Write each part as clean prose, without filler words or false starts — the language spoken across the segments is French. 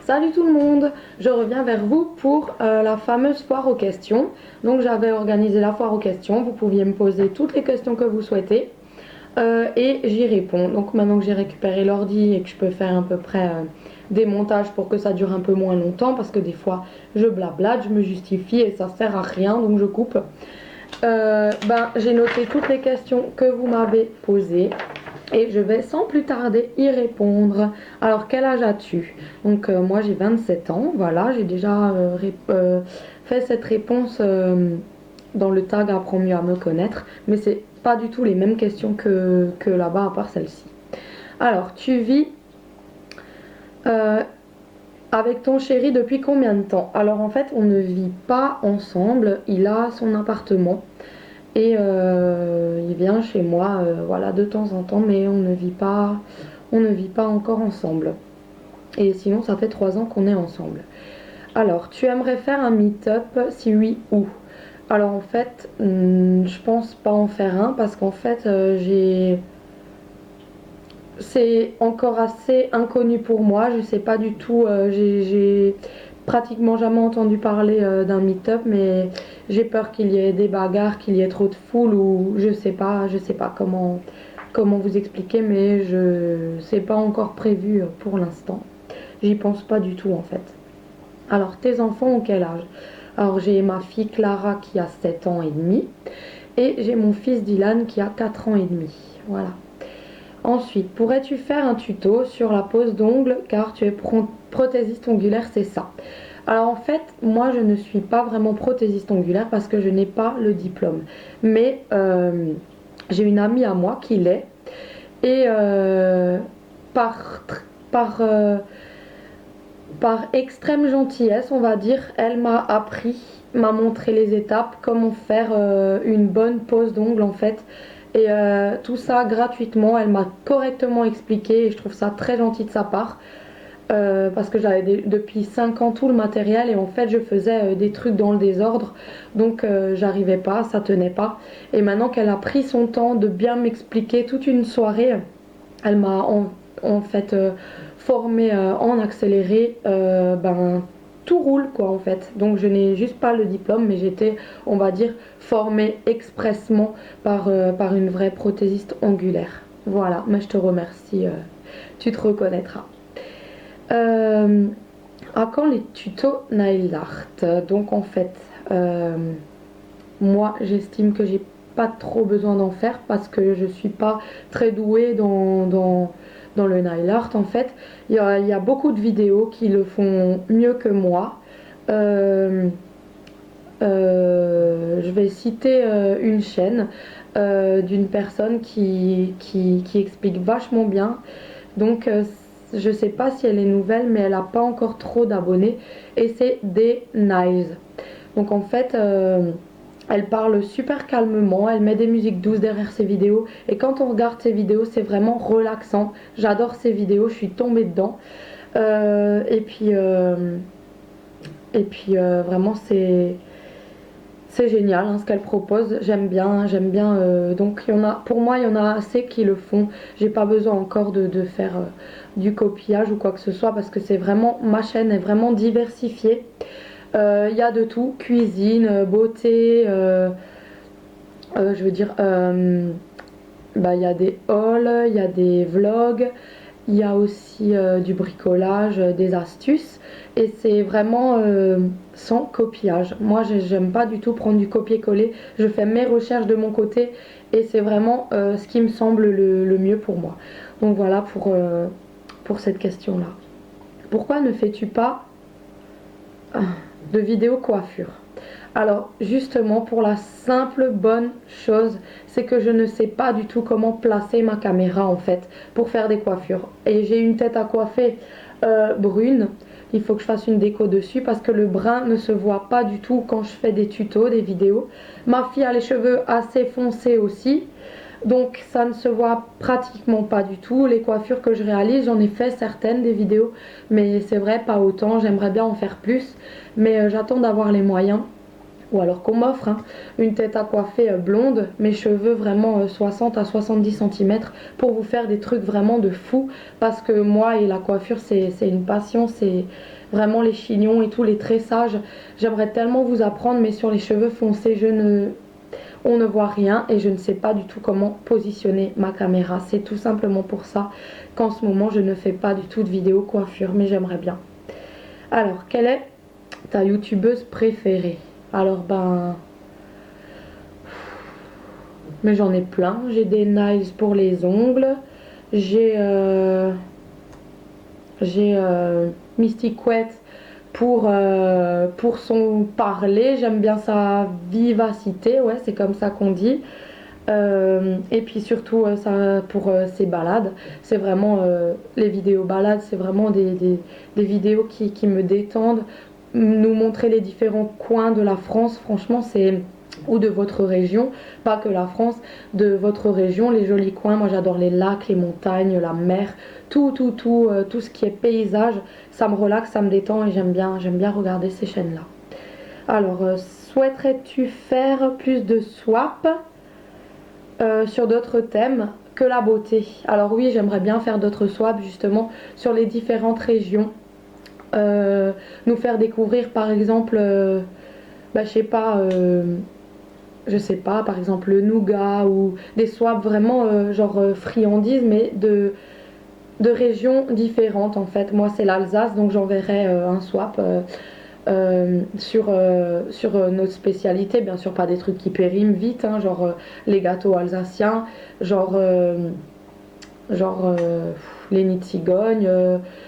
Salut tout le monde, je reviens vers vous pour la fameuse foire aux questions. Donc j'avais organisé la foire aux questions, vous pouviez me poser toutes les questions que vous souhaitez et j'y réponds. Donc maintenant que j'ai récupéré l'ordi et que je peux faire à peu près des montages pour que ça dure un peu moins longtemps, parce que des fois je blablate, je me justifie et ça sert à rien donc je coupe. J'ai noté toutes les questions que vous m'avez posées. Et je vais sans plus tarder y répondre. Alors, quel âge as-tu? Donc, moi j'ai 27 ans, voilà, j'ai déjà fait cette réponse dans le tag Apprends mieux à me connaître, mais c'est pas du tout les mêmes questions que là-bas, à part celle-ci. Alors, tu vis avec ton chéri depuis combien de temps? Alors, en fait, on ne vit pas ensemble, il a son appartement. Et il vient chez moi voilà, de temps en temps, mais on ne vit pas encore ensemble. Et sinon, ça fait 3 ans qu'on est ensemble. Alors, tu aimerais faire un meet-up? Si oui, où? Alors en fait, je pense pas en faire un parce qu'en fait, c'est encore assez inconnu pour moi. Je sais pas du tout. J'ai pratiquement jamais entendu parler d'un meet-up, mais j'ai peur qu'il y ait des bagarres, qu'il y ait trop de foule ou je sais pas comment vous expliquer, mais c'est pas encore prévu pour l'instant. J'y pense pas du tout en fait. Alors tes enfants ont quel âge? Alors j'ai ma fille Clara qui a 7 ans et demi et j'ai mon fils Dylan qui a 4 ans et demi. Voilà. Ensuite, pourrais-tu faire un tuto sur la pose d'ongles car tu es prothésiste ongulaire, c'est ça? Alors en fait, moi je ne suis pas vraiment prothésiste ongulaire parce que je n'ai pas le diplôme. Mais j'ai une amie à moi qui l'est et par, par, euh, par extrême gentillesse, on va dire, elle m'a montré les étapes, comment faire une bonne pose d'ongles en fait. Et tout ça gratuitement, elle m'a correctement expliqué et je trouve ça très gentil de sa part. Parce que j'avais depuis 5 ans tout le matériel et en fait je faisais des trucs dans le désordre donc j'arrivais pas, ça tenait pas. Et maintenant qu'elle a pris son temps de bien m'expliquer toute une soirée, elle m'a en fait formée en accéléré, tout roule quoi en fait. Donc je n'ai juste pas le diplôme mais j'étais on va dire formée expressement par une vraie prothésiste ongulaire. Voilà, mais je te remercie, tu te reconnaîtras. À quand les tutos nail art? Donc en fait, moi j'estime que j'ai pas trop besoin d'en faire parce que je suis pas très douée dans le nail art en fait. Il y a beaucoup de vidéos qui le font mieux que moi. Je vais citer une chaîne d'une personne qui explique vachement bien. Donc je sais pas si elle est nouvelle mais elle a pas encore trop d'abonnés et c'est des Niles. Donc en fait elle parle super calmement, elle met des musiques douces derrière ses vidéos et quand on regarde ses vidéos c'est vraiment relaxant. J'adore ses vidéos, je suis tombée dedans. Vraiment c'est génial hein, ce qu'elle propose, j'aime bien. Donc pour moi il y en a assez qui le font. J'ai pas besoin encore de faire du copiage ou quoi que ce soit parce que c'est vraiment, ma chaîne est vraiment diversifiée. Il y a de tout, cuisine, beauté, je veux dire, il y a des hauls, il y a des vlogs, il y a aussi du bricolage, des astuces et c'est vraiment sans copiage. Moi j'aime pas du tout prendre du copier-coller, je fais mes recherches de mon côté et c'est vraiment ce qui me semble le mieux pour moi. Donc voilà pour cette question là. Pourquoi ne fais-tu pas de vidéo coiffure? Alors justement pour la simple bonne chose, c'est que je ne sais pas du tout comment placer ma caméra en fait pour faire des coiffures. Et j'ai une tête à coiffer brune, il faut que je fasse une déco dessus parce que le brun ne se voit pas du tout quand je fais des tutos, des vidéos. Ma fille a les cheveux assez foncés aussi, donc ça ne se voit pratiquement pas du tout. Les coiffures que je réalise, j'en ai fait certaines des vidéos, mais c'est vrai pas autant, j'aimerais bien en faire plus, mais j'attends d'avoir les moyens. ou alors qu'on m'offre hein, une tête à coiffer blonde, mes cheveux vraiment 60 à 70 centimètres pour vous faire des trucs vraiment de fou, parce que moi et la coiffure c'est une passion, c'est vraiment les chignons et tout, les tressages, j'aimerais tellement vous apprendre, mais sur les cheveux foncés on ne voit rien et je ne sais pas du tout comment positionner ma caméra. C'est tout simplement pour ça qu'en ce moment je ne fais pas du tout de vidéo coiffure, mais j'aimerais bien. Alors, quelle est ta youtubeuse préférée? Alors ben, mais j'en ai plein. J'ai des Niles pour les ongles. J'ai Mystic Wet pour son parler. J'aime bien sa vivacité, ouais, c'est comme ça qu'on dit. Et puis surtout ça pour ses balades. C'est vraiment les vidéos balades, c'est vraiment des vidéos qui me détendent. Nous montrer les différents coins de la France, franchement, c'est ou de votre région, pas que la France, de votre région, les jolis coins. Moi j'adore les lacs, les montagnes, la mer, tout ce qui est paysage, ça me relaxe, ça me détend et j'aime bien regarder ces chaînes-là. Alors, souhaiterais-tu faire plus de swap sur d'autres thèmes que la beauté? Alors oui, j'aimerais bien faire d'autres swaps justement sur les différentes régions. Nous faire découvrir par exemple, bah, je sais pas, par exemple le nougat ou des swaps vraiment genre friandises mais de régions différentes en fait. Moi c'est l'Alsace donc j'enverrai un swap sur notre spécialité, bien sûr pas des trucs qui périment vite, hein, genre les gâteaux alsaciens, genre, les nids de cigogne,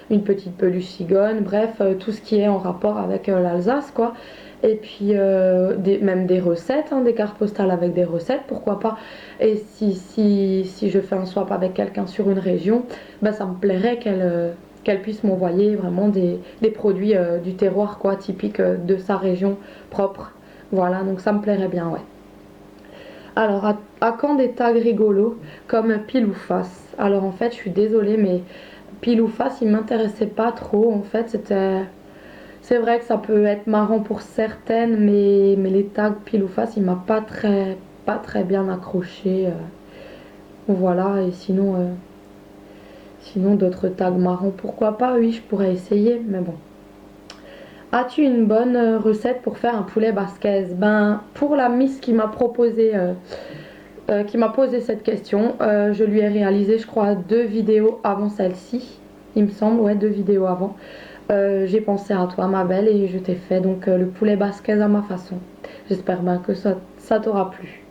une petite peluche cigogne, bref, tout ce qui est en rapport avec l'Alsace quoi. Et puis même des recettes, hein, des cartes postales avec des recettes, pourquoi pas. Et si je fais un swap avec quelqu'un sur une région, bah, ça me plairait qu'elle puisse m'envoyer vraiment des produits du terroir quoi, typiques de sa région propre. Voilà, donc ça me plairait bien, ouais. Alors, à quand des tags rigolos comme pile ou face? Alors en fait, je suis désolée, mais pile ou face, il m'intéressait pas trop. En fait, c'est vrai que ça peut être marrant pour certaines, mais les tags pile ou face, il m'a pas très bien accroché. Voilà, et sinon d'autres tags marrons, pourquoi pas? Oui, je pourrais essayer, mais bon. As-tu une bonne recette pour faire un poulet basquez? Ben, pour la miss qui m'a posé cette question, je lui ai réalisé, je crois, 2 vidéos avant celle-ci. Il me semble, ouais, 2 vidéos avant. J'ai pensé à toi, ma belle, et je t'ai fait donc le poulet basquez à ma façon. J'espère bien que ça t'aura plu.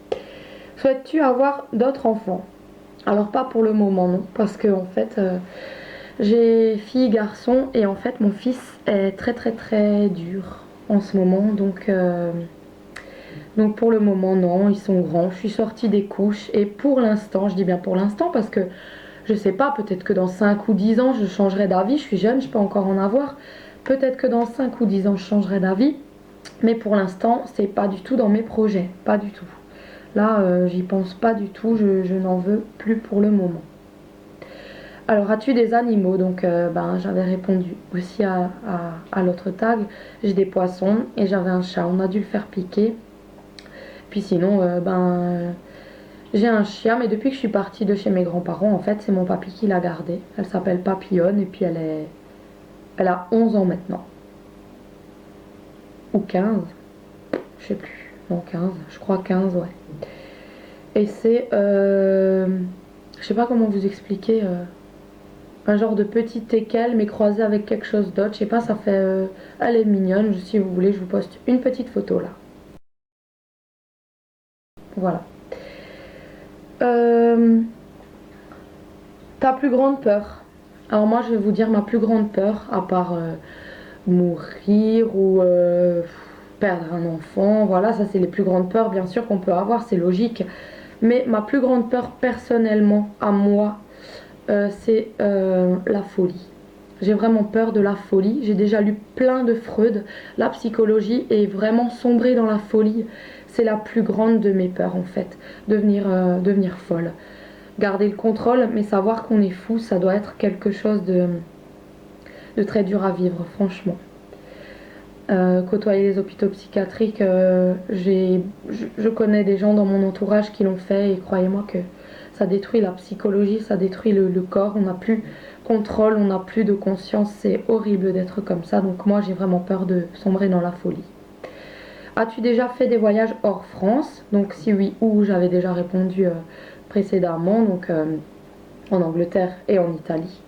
Souhaites-tu avoir d'autres enfants? Alors pas pour le moment, non, parce que en fait, j'ai fille, garçon, et en fait mon fils est très dur en ce moment, donc pour le moment non, ils sont grands, je suis sortie des couches, et pour l'instant, je dis bien pour l'instant, parce que je sais pas, peut-être que dans 5 ou 10 ans je changerai d'avis, je suis jeune, je peux encore en avoir, peut-être que dans 5 ou 10 ans je changerai d'avis, mais pour l'instant c'est pas du tout dans mes projets, pas du tout. Là, j'y pense pas du tout, je n'en veux plus pour le moment. Alors, as-tu des animaux? Donc, ben, j'avais répondu aussi à l'autre tag. J'ai des poissons et j'avais un chat. On a dû le faire piquer. Puis sinon, j'ai un chien, mais depuis que je suis partie de chez mes grands-parents, en fait, c'est mon papy qui l'a gardée. Elle s'appelle Papillonne et puis elle a 11 ans maintenant. Ou 15, je sais plus. Non, 15, je crois 15, ouais. Et c'est, je sais pas comment vous expliquer. Un genre de petit teckel mais croisé avec quelque chose d'autre. Je sais pas, ça fait. Elle est mignonne. Si vous voulez, je vous poste une petite photo là. Voilà. Euh, Ta plus grande peur? Alors, moi, je vais vous dire ma plus grande peur, à part mourir ou perdre un enfant. Voilà, ça, c'est les plus grandes peurs, bien sûr, qu'on peut avoir, c'est logique. Mais ma plus grande peur, personnellement, à moi, c'est la folie. J'ai vraiment peur de la folie. J'ai déjà lu plein de Freud. La psychologie est vraiment sombrée dans la folie. C'est la plus grande de mes peurs en fait. Devenir folle. Garder le contrôle, mais savoir qu'on est fou, ça doit être quelque chose de très dur à vivre, franchement. côtoyer les hôpitaux psychiatriques, je connais des gens dans mon entourage qui l'ont fait et croyez-moi que ça détruit la psychologie, ça détruit le corps, on n'a plus contrôle, on n'a plus de conscience, c'est horrible d'être comme ça, donc moi j'ai vraiment peur de sombrer dans la folie. As-tu déjà fait des voyages hors France? Donc si oui, où j'avais déjà répondu précédemment, donc en Angleterre et en Italie.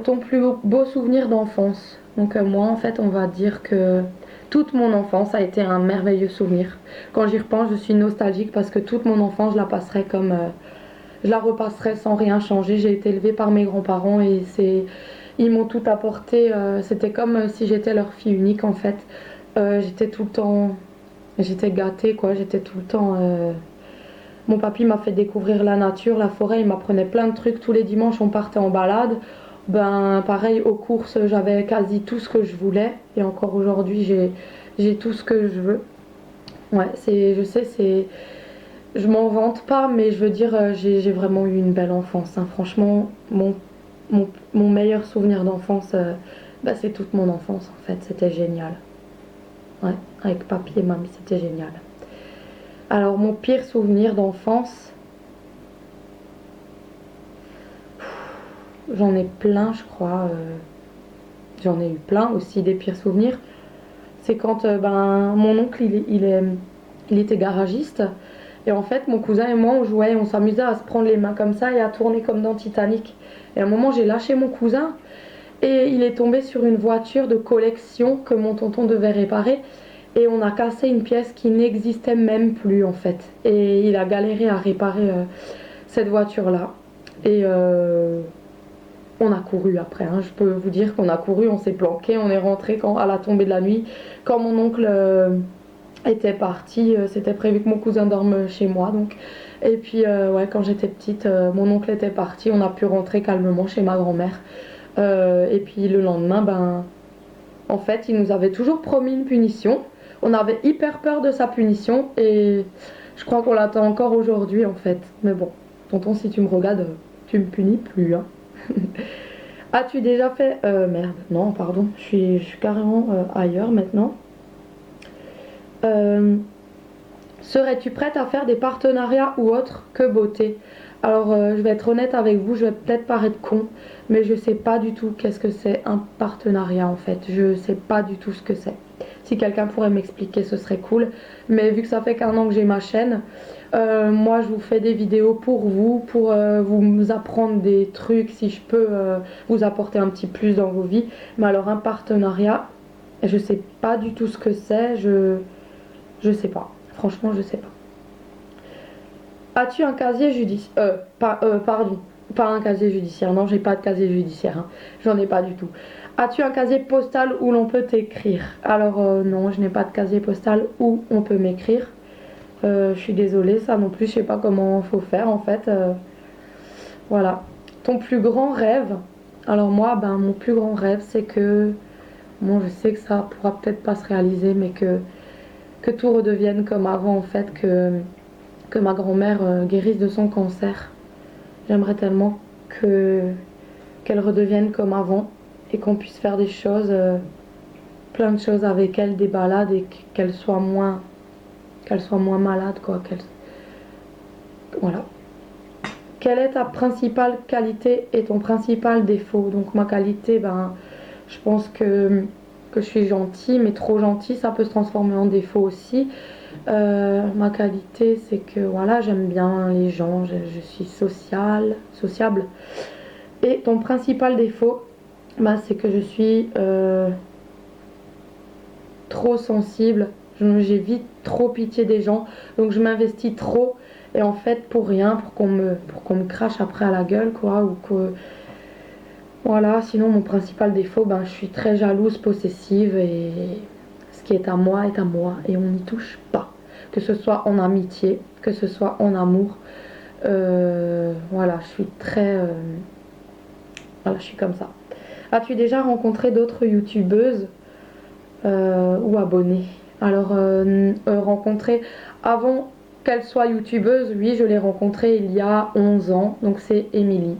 Ton plus beau souvenir d'enfance? Donc moi en fait on va dire que toute mon enfance a été un merveilleux souvenir. Quand j'y repense je suis nostalgique parce que toute mon enfance je la passerai comme... je la repasserai sans rien changer. J'ai été élevée par mes grands-parents et ils m'ont tout apporté. C'était comme si j'étais leur fille unique en fait. J'étais tout le temps... J'étais gâtée quoi, j'étais tout le temps... Mon papy m'a fait découvrir la nature, la forêt, il m'apprenait plein de trucs. Tous les dimanches, on partait en balade. Ben, pareil, aux courses, j'avais quasi tout ce que je voulais. Et encore aujourd'hui, j'ai tout ce que je veux. Ouais, je sais, je m'en vante pas, mais je veux dire, j'ai vraiment eu une belle enfance, hein. Franchement, mon meilleur souvenir d'enfance, bah, c'est toute mon enfance, en fait. C'était génial. Ouais, avec papy et mamie, c'était génial. Alors, mon pire souvenir d'enfance, j'en ai plein, je crois. J'en ai eu plein aussi, des pires souvenirs. C'est quand ben, mon oncle, il était garagiste. Et en fait, mon cousin et moi, on jouait, on s'amusait à se prendre les mains comme ça et à tourner comme dans Titanic. Et à un moment, j'ai lâché mon cousin et il est tombé sur une voiture de collection que mon tonton devait réparer. Et on a cassé une pièce qui n'existait même plus en fait. Et il a galéré à réparer cette voiture-là. Et on a couru après, hein. Je peux vous dire qu'on a couru, on s'est planqué, on est rentré à la tombée de la nuit. Quand mon oncle était parti, c'était prévu que mon cousin dorme chez moi. Donc. Et puis ouais, quand j'étais petite, mon oncle était parti, on a pu rentrer calmement chez ma grand-mère. Et puis le lendemain, ben, en fait, il nous avait toujours promis une punition. On avait hyper peur de sa punition et je crois qu'on l'attend encore aujourd'hui en fait. Mais bon, tonton, si tu me regardes, tu me punis plus, hein. As-tu déjà fait... merde, non, pardon, je suis carrément ailleurs maintenant. Serais-tu prête à faire des partenariats ou autres que beauté? Alors, je vais être honnête avec vous, je vais peut-être paraître con, mais je sais pas du tout qu'est-ce que c'est un partenariat en fait. Je sais pas du tout ce que c'est. Si quelqu'un pourrait m'expliquer, ce serait cool. Mais vu que ça fait qu'un an que j'ai ma chaîne, moi je vous fais des vidéos pour vous apprendre des trucs, si je peux vous apporter un petit plus dans vos vies. Mais alors un partenariat, je sais pas du tout ce que c'est, je sais pas. Franchement, je sais pas. As-tu un casier judiciaire pardon, pas un casier judiciaire, non, j'ai pas de casier judiciaire, hein. J'en ai pas du tout. As-tu un casier postal où l'on peut t'écrire? Alors non, je n'ai pas de casier postal où on peut m'écrire. Je suis désolée, ça non plus, je sais pas comment faut faire en fait. Voilà. Ton plus grand rêve? Alors moi, ben mon plus grand rêve, c'est que, bon, je sais que ça pourra peut-être pas se réaliser, mais que tout redevienne comme avant en fait, que ma grand-mère guérisse de son cancer. J'aimerais tellement qu'elle redevienne comme avant et qu'on puisse faire des choses, plein de choses avec elle, des balades et qu'elle soit moins malade quoi. Voilà. Quelle est ta principale qualité et ton principal défaut? Donc ma qualité, ben, je pense que je suis gentille, mais trop gentille, ça peut se transformer en défaut aussi. Ma qualité, c'est que voilà, j'aime bien les gens, je suis sociable. Et ton principal défaut, bah, c'est que je suis trop sensible. J'ai vite trop pitié des gens, donc je m'investis trop. Et en fait, pour rien, pour qu'on me crache après à la gueule, quoi, ou que voilà. Sinon, mon principal défaut, ben, je suis très jalouse, possessive et ce qui est à moi et on n'y touche pas. Que ce soit en amitié, que ce soit en amour. Voilà, je suis très... voilà, je suis comme ça. As-tu déjà rencontré d'autres youtubeuses ou abonnées? Alors, rencontrer avant qu'elle soit youtubeuse, oui, je l'ai rencontrée il y a 11 ans, donc c'est Émilie.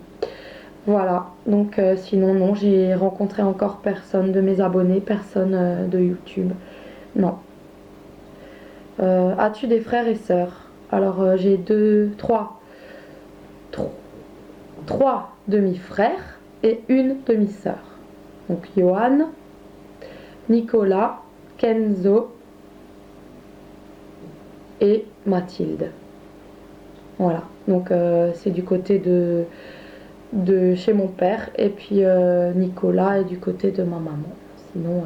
Voilà, donc sinon non, j'ai rencontré encore personne de mes abonnés, personne de YouTube. Non. As-tu des frères et sœurs? Alors j'ai tro- trois demi-frères et une demi-sœur. Donc Johan, Nicolas, Kenzo et Mathilde. Voilà, donc c'est du côté de chez mon père et puis Nicolas est du côté de ma maman. Sinon,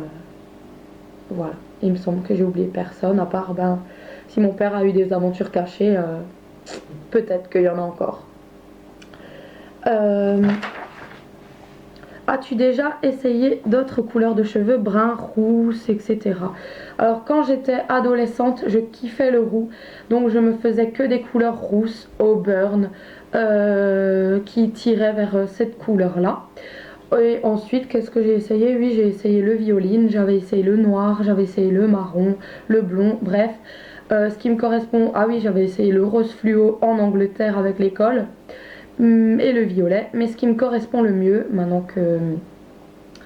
voilà, il me semble que j'ai oublié personne à part ben, si mon père a eu des aventures cachées, peut-être qu'il y en a encore. Euh, As-tu déjà essayé d'autres couleurs de cheveux, brun, rousse, etc. Alors quand j'étais adolescente, je kiffais le roux, donc je me faisais que des couleurs rousses, auburn, qui tiraient vers cette couleur-là. Et ensuite, qu'est-ce que j'ai essayé? Oui, j'ai essayé le violine, j'avais essayé le noir, j'avais essayé le marron, le blond, bref. Ce qui me correspond, ah oui, j'avais essayé le rose fluo en Angleterre avec l'école et le violet. Mais ce qui me correspond le mieux, maintenant que,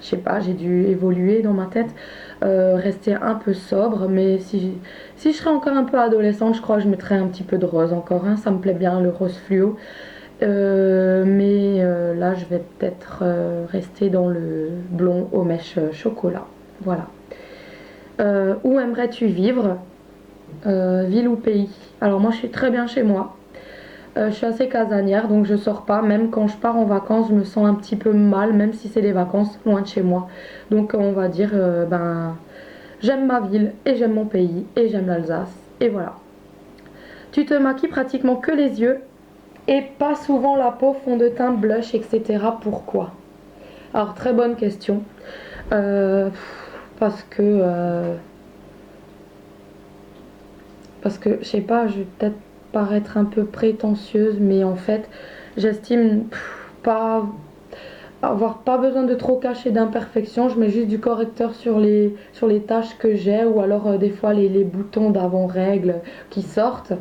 je sais pas, j'ai dû évoluer dans ma tête, rester un peu sobre. Mais si je serais encore un peu adolescente, je crois que je mettrais un petit peu de rose encore. Hein, ça me plaît bien le rose fluo. Mais là, je vais peut-être rester dans le blond aux mèches chocolat. Voilà. Où aimerais-tu vivre? Ville ou pays? Alors moi, je suis très bien chez moi. Je suis assez casanière, donc je sors pas. Même quand je pars en vacances, je me sens un petit peu mal, même si c'est des vacances loin de chez moi. Donc on va dire, ben, j'aime ma ville et j'aime mon pays et j'aime l'Alsace. Et voilà. Tu te maquilles pratiquement que les yeux et pas souvent la peau, fond de teint, blush, etc. Pourquoi? Alors très bonne question. Euh, parce que je sais pas, je vais peut-être paraître un peu prétentieuse, mais en fait, j'estime pas avoir pas besoin de trop cacher d'imperfections. Je mets juste du correcteur sur les taches que j'ai ou alors des fois les boutons d'avant-règle qui sortent.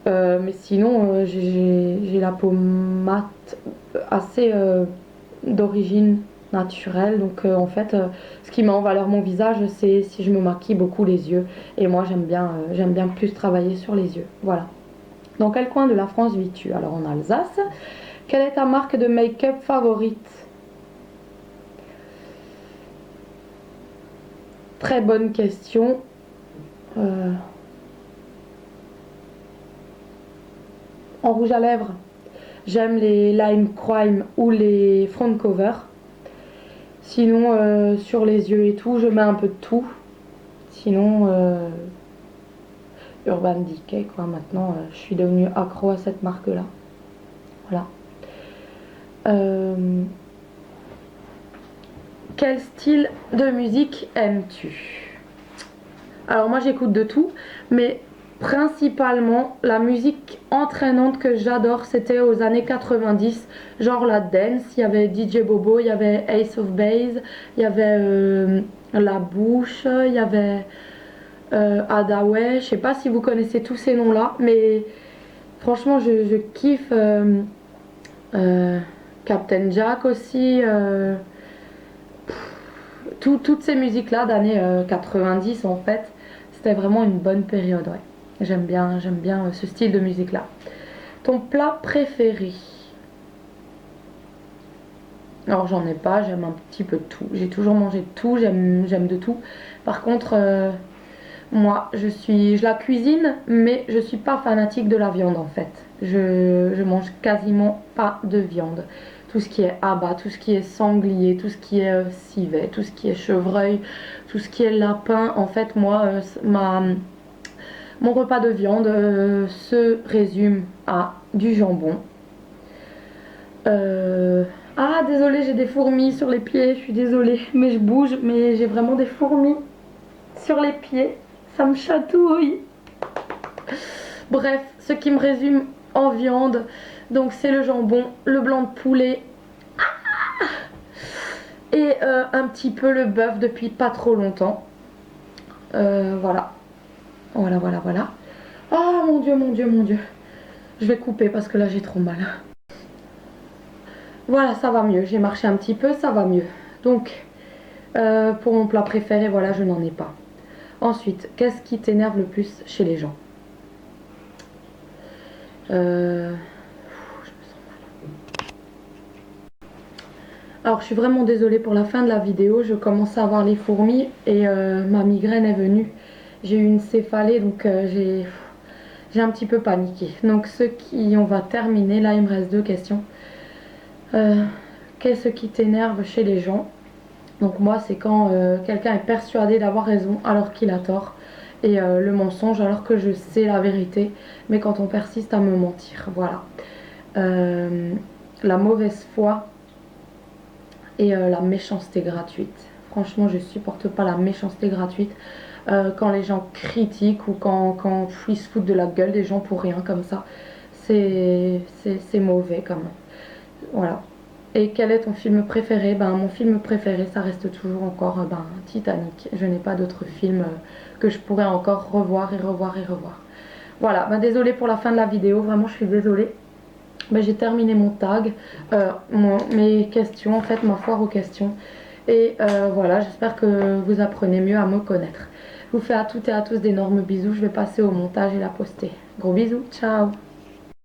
Mais sinon, j'ai la peau mate assez d'origine naturelle. Donc en fait, ce qui met en valeur mon visage, c'est si je me maquille beaucoup les yeux. Et moi, j'aime bien plus travailler sur les yeux. Voilà. Dans quel coin de la France vis-tu? Alors en Alsace. Quelle est ta marque de make-up favorite? Très bonne question. Euh, En rouge à lèvres, j'aime les Lime Crime ou les front cover. Sinon, sur les yeux et tout, je mets un peu de tout. Sinon, Urban Decay, quoi. Maintenant, je suis devenue accro à cette marque-là. Voilà. Euh, Quel style de musique aimes-tu? Alors moi j'écoute de tout, mais principalement la musique entraînante que j'adore, c'était aux années 90, genre la dance. Il y avait DJ Bobo, il y avait Ace of Base, il y avait La Bouche, il y avait Hadaway. Je sais pas si vous connaissez tous ces noms-là, mais franchement je kiffe euh, Captain Jack aussi. Toutes ces musiques-là d'années 90 en fait, c'était vraiment une bonne période, ouais. J'aime bien ce style de musique-là. Ton plat préféré? Alors j'en ai pas, j'aime un petit peu de tout. J'ai toujours mangé de tout, j'aime de tout. Par contre, moi, je la cuisine, mais je suis pas fanatique de la viande en fait. Je mange quasiment pas de viande. Tout ce qui est abat, tout ce qui est sanglier, tout ce qui est civet, tout ce qui est chevreuil, tout ce qui est lapin. En fait, moi, mon repas de viande se résume à du jambon. Euh, Ah, désolée, j'ai des fourmis sur les pieds, je suis désolée, mais je bouge, mais j'ai vraiment des fourmis sur les pieds. Ça me chatouille. Bref, ce qui me résume en viande, donc c'est le jambon, le blanc de poulet et un petit peu le bœuf depuis pas trop longtemps. Voilà. Voilà, voilà, voilà. Oh mon dieu, mon dieu, mon dieu. Je vais couper parce que là j'ai trop mal. Voilà, ça va mieux. J'ai marché un petit peu, ça va mieux. Donc, pour mon plat préféré, voilà, je n'en ai pas. Ensuite, qu'est-ce qui t'énerve le plus chez les gens? Euh, Alors, je suis vraiment désolée pour la fin de la vidéo. Je commence à avoir les fourmis et ma migraine est venue. J'ai eu une céphalée, donc j'ai un petit peu paniqué. Donc, on va terminer. Là, il me reste 2 questions. Euh, Qu'est-ce qui t'énerve chez les gens? Donc moi, c'est quand quelqu'un est persuadé d'avoir raison alors qu'il a tort. Et le mensonge alors que je sais la vérité. Mais quand on persiste à me mentir. Voilà. Euh, la mauvaise foi et la méchanceté gratuite. Franchement, je supporte pas la méchanceté gratuite. Quand les gens critiquent ou quand ils se foutent de la gueule des gens pour rien comme ça. C'est mauvais quand même. Voilà. Et quel est ton film préféré? Ben, mon film préféré, ça reste toujours encore Titanic. Je n'ai pas d'autres films que je pourrais encore revoir et revoir et revoir. Voilà, ben, désolée pour la fin de la vidéo, vraiment je suis désolée. Ben, j'ai terminé mon tag, mes questions, en fait ma foire aux questions. Et voilà, j'espère que vous apprenez mieux à me connaître. Je vous fais à toutes et à tous d'énormes bisous, je vais passer au montage et la poster. Gros bisous, ciao!